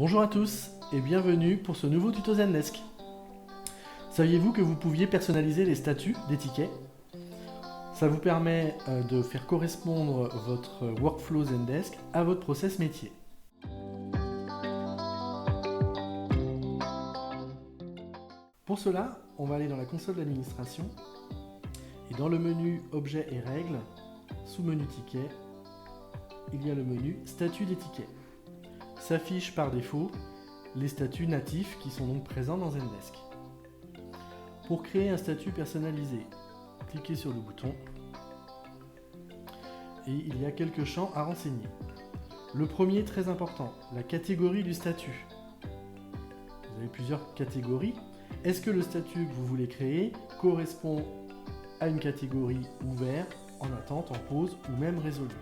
Bonjour à tous et bienvenue pour ce nouveau tuto Zendesk. Saviez-vous que vous pouviez personnaliser les statuts des tickets? Ça vous permet de faire correspondre votre workflow Zendesk à votre process métier. Pour cela, on va aller dans la console d'administration et dans le menu Objets et règles, sous menu Tickets, il y a le menu Statut des tickets. S'affichent par défaut les statuts natifs qui sont donc présents dans Zendesk. Pour créer un statut personnalisé, cliquez sur le bouton et il y a quelques champs à renseigner. Le premier, très important, la catégorie du statut. Vous avez plusieurs catégories. Est-ce que le statut que vous voulez créer correspond à une catégorie ouvert, en attente, en pause ou même résolu?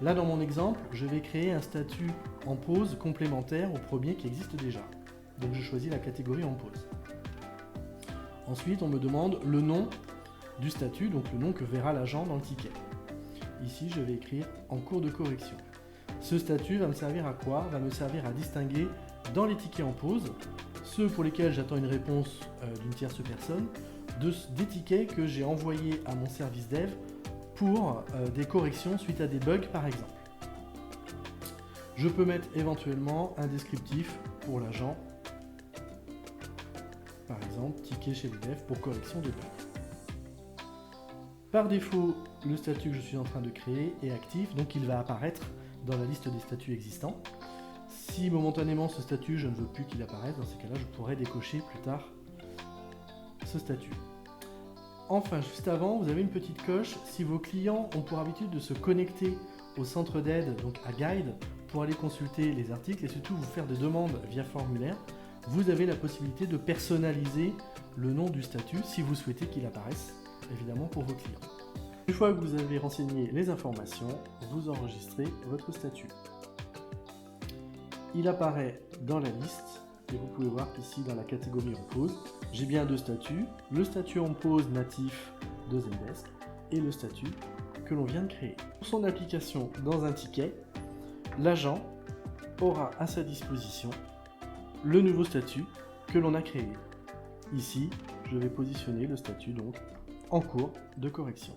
Là, dans mon exemple, je vais créer un statut en pause complémentaire au premier qui existe déjà. Donc je choisis la catégorie en pause. Ensuite, on me demande le nom du statut, donc le nom que verra l'agent dans le ticket. Ici, je vais écrire en cours de correction. Ce statut va me servir à quoi? Va me servir à distinguer dans les tickets en pause ceux pour lesquels j'attends une réponse d'une tierce personne des tickets que j'ai envoyés à mon service dev pour des corrections suite à des bugs par exemple. Je peux mettre éventuellement un descriptif pour l'agent, par exemple ticket chez le dev pour correction de bugs. Par défaut, le statut que je suis en train de créer est actif, donc il va apparaître dans la liste des statuts existants. Si momentanément ce statut, je ne veux plus qu'il apparaisse, dans ces cas-là, je pourrais décocher plus tard ce statut. Enfin, juste avant, vous avez une petite coche. Si vos clients ont pour habitude de se connecter au centre d'aide, donc à Guide, pour aller consulter les articles et surtout vous faire des demandes via formulaire, vous avez la possibilité de personnaliser le nom du statut si vous souhaitez qu'il apparaisse, évidemment pour vos clients. Une fois que vous avez renseigné les informations, vous enregistrez votre statut. Il apparaît dans la liste et vous pouvez voir qu'ici dans la catégorie en pause, j'ai bien deux statuts, le statut en pause natif de Zendesk et le statut que l'on vient de créer. Pour son application dans un ticket, l'agent aura à sa disposition le nouveau statut que l'on a créé. Ici, je vais positionner le statut donc en cours de correction.